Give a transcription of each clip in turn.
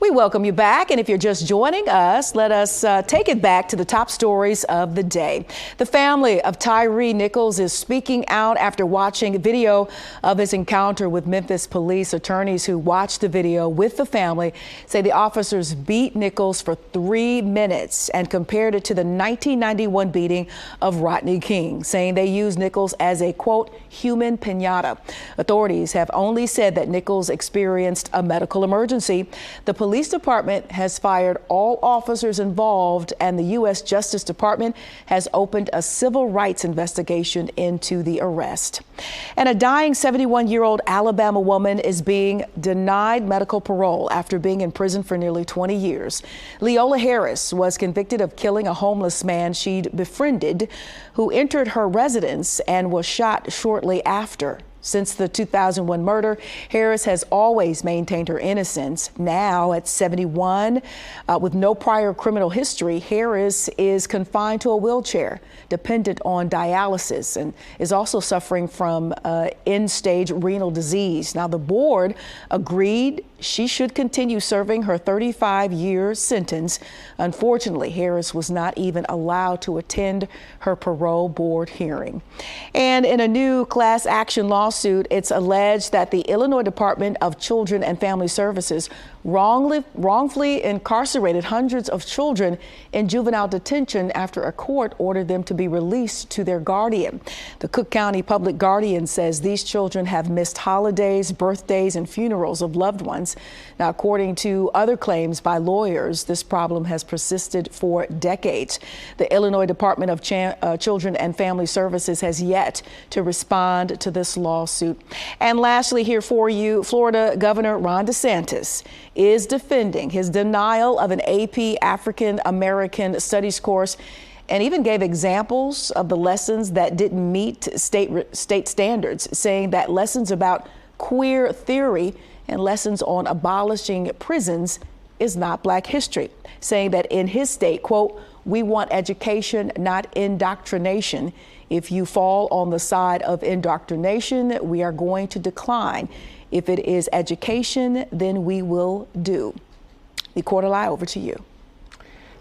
We welcome you back, and if you're just joining us, let us take it back to the top stories of the day. The family of Tyree Nichols is speaking out after watching video of his encounter with Memphis police. Attorneys who watched the video with the family say the officers beat Nichols for 3 minutes and compared it to the 1991 beating of Rodney King, saying they used Nichols as a, quote, human piñata. Authorities have only said that Nichols experienced a medical emergency. The police department has fired all officers involved, and the U.S. Justice Department has opened a civil rights investigation into the arrest. And a dying 71-year-old Alabama woman is being denied medical parole after being in prison for nearly 20 years. Leola Harris was convicted of killing a homeless man she'd befriended who entered her residence and was shot shortly after. Since the 2001 murder, Harris has always maintained her innocence. Now at 71, with no prior criminal history, Harris is confined to a wheelchair, dependent on dialysis, and is also suffering from end-stage renal disease. Now, the board agreed she should continue serving her 35-year sentence. Unfortunately, Harris was not even allowed to attend her parole board hearing. And in a new class action lawsuit, it's alleged that the Illinois Department of Children and Family Services wrongfully incarcerated hundreds of children in juvenile detention after a court ordered them to be released to their guardian. The Cook County Public Guardian says these children have missed holidays, birthdays, and funerals of loved ones. Now, according to other claims by lawyers, this problem has persisted for decades. The Illinois Department of Children and Family Services has yet to respond to this lawsuit. And lastly, here for you, Florida Governor Ron DeSantis is defending his denial of an AP African American Studies course and even gave examples of the lessons that didn't meet state standards, saying that lessons about queer theory and lessons on abolishing prisons is not Black history, saying that in his state, quote, we want education, not indoctrination. If you fall on the side of indoctrination, we are going to decline. If it is education, then we will do. The Quarter-Lie, over to you.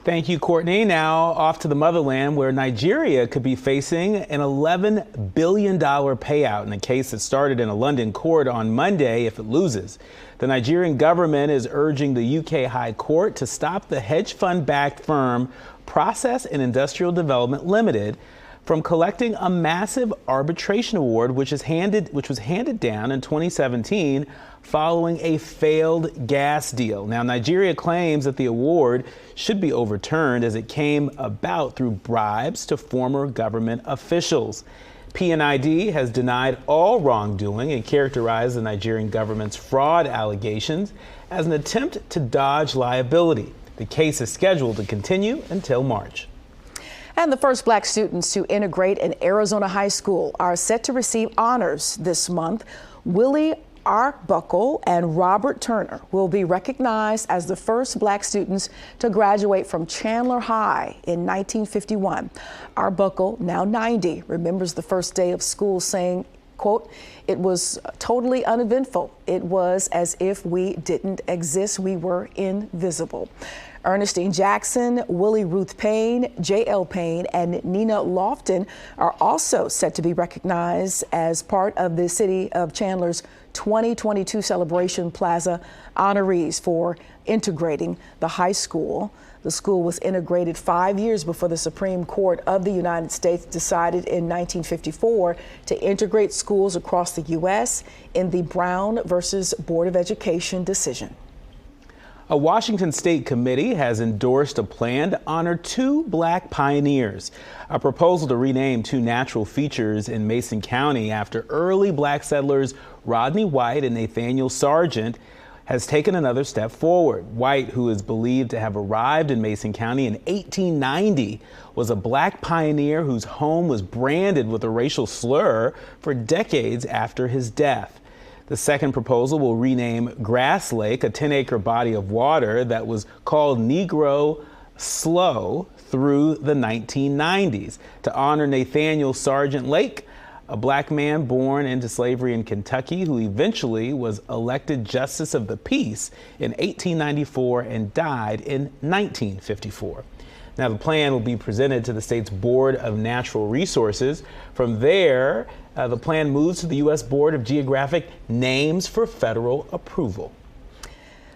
Thank you, Courtney. Now off to the motherland, where Nigeria could be facing an $11 billion payout in a case that started in a London court on Monday if it loses. The Nigerian government is urging the UK High Court to stop the hedge fund-backed firm Process and Industrial Development Limited from collecting a massive arbitration award which was handed down in 2017 following a failed gas deal. Now, Nigeria claims that the award should be overturned as it came about through bribes to former government officials. PNID has denied all wrongdoing and characterized the Nigerian government's fraud allegations as an attempt to dodge liability. The case is scheduled to continue until March. And the first Black students to integrate in Arizona high school are set to receive honors this month. Willie Arbuckle and Robert Turner will be recognized as the first Black students to graduate from Chandler High in 1951. Arbuckle, now 90, remembers the first day of school saying, quote, it was totally uneventful. It was as if we didn't exist. We were invisible. Ernestine Jackson, Willie Ruth Payne, J.L. Payne, and Nina Lofton are also set to be recognized as part of the City of Chandler's 2022 Celebration Plaza honorees for integrating the high school. The school was integrated 5 years before the Supreme Court of the United States decided in 1954 to integrate schools across the U.S. in the Brown versus Board of Education decision. A Washington state committee has endorsed a plan to honor 2 Black pioneers. A proposal to rename 2 natural features in Mason County after early Black settlers Rodney White and Nathaniel Sargent has taken another step forward. White, who is believed to have arrived in Mason County in 1890, was a Black pioneer whose home was branded with a racial slur for decades after his death. The second proposal will rename Grass Lake, a 10-acre body of water that was called Negro Slough through the 1990s. To honor Nathaniel Sargent Lake, a black man born into slavery in Kentucky who eventually was elected Justice of the Peace in 1894 and died in 1954. Now, the plan will be presented to the state's Board of Natural Resources. From there, the plan moves to the U.S. Board of Geographic Names for federal approval.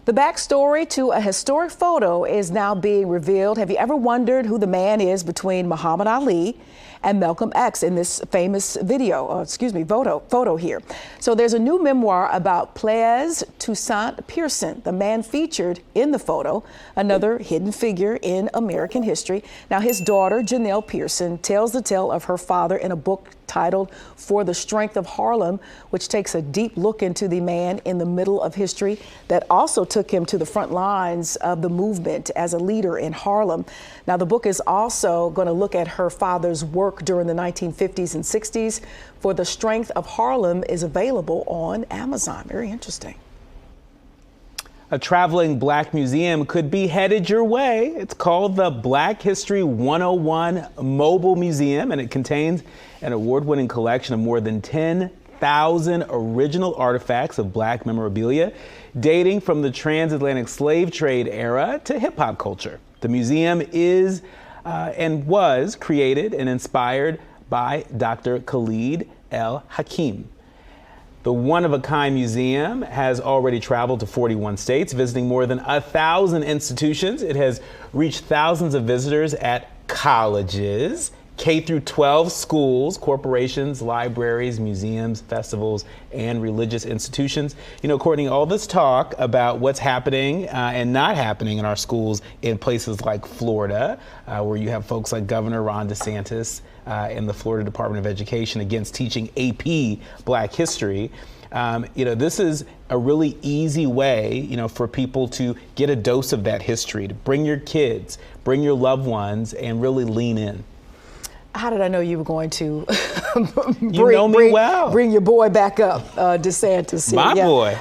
The backstory to a historic photo is now being revealed. Have you ever wondered who the man is between Muhammad Ali and Malcolm X in this famous photo here? So there's a new memoir about Blaise Toussaint Pearson, the man featured in the photo, another hidden figure in American history. Now, his daughter, Janelle Pearson, tells the tale of her father in a book titled For the Strength of Harlem, which takes a deep look into the man in the middle of history that also took him to the front lines of the movement as a leader in Harlem. Now, the book is also going to look at her father's work during the 1950s and 60s. For the Strength of Harlem is available on Amazon. Very interesting. A traveling black museum could be headed your way. It's called the Black History 101 Mobile Museum, and it contains an award-winning collection of more than 10,000 original artifacts of black memorabilia dating from the transatlantic slave trade era to hip-hop culture. The museum is and was created and inspired by Dr. Khalid El Hakim. The one-of-a-kind museum has already traveled to 41 states, visiting more than 1,000 institutions. It has reached thousands of visitors at colleges, K-12 schools, corporations, libraries, museums, festivals, and religious institutions. You know, Courtney, all this talk about what's happening and not happening in our schools in places like Florida, where you have folks like Governor Ron DeSantis in the Florida Department of Education against teaching AP Black history. You know, this is a really easy way, you know, for people to get a dose of that history, to bring your kids, bring your loved ones, and really lean in. How did I know you were going to bring your boy back up, DeSantis? My boy.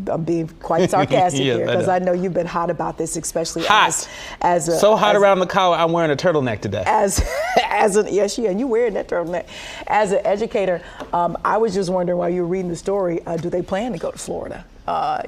I'm being quite sarcastic here because I know you've been hot about this, especially hot. Around the collar. I'm wearing a turtleneck today. And you wearing that turtleneck. As an educator, I was just wondering while you were reading the story, do they plan to go to Florida?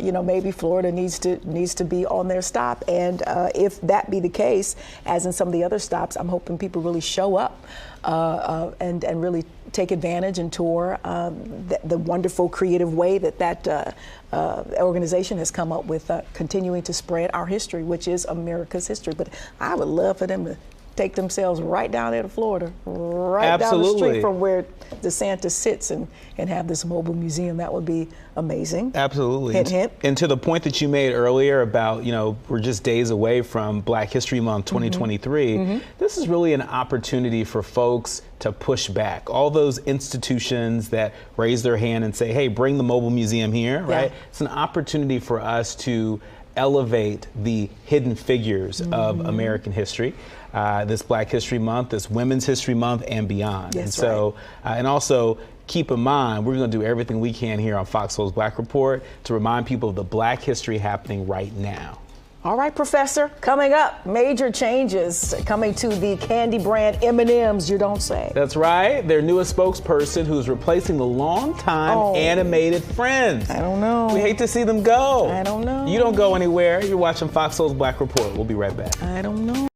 Maybe Florida needs to be on their stop, and if that be the case, as in some of the other stops, I'm hoping people really show up and really take advantage and tour the wonderful creative way that organization has come up with continuing to spread our history, which is America's history. But I would love for them to take themselves right down there to Florida, right down the street from where DeSantis sits, and have this mobile museum. That would be amazing. Absolutely. Hint, hint. And to the point that you made earlier about, we're just days away from Black History Month 2023, this is really an opportunity for folks to push back. All those institutions that raise their hand and say, hey, bring the mobile museum here, right? It's an opportunity for us to elevate the hidden figures of American history. This Black History Month, this Women's History Month, and beyond. Yes, and so, and also keep in mind, we're going to do everything we can here on Fox Soul's Black Report to remind people of the Black history happening right now. All right, Professor, coming up, major changes coming to the candy brand M&M's, you don't say. That's right. Their newest spokesperson who's replacing the longtime animated Friends. I don't know. We hate to see them go. I don't know. You don't go anywhere. You're watching Fox Soul's Black Report. We'll be right back. I don't know.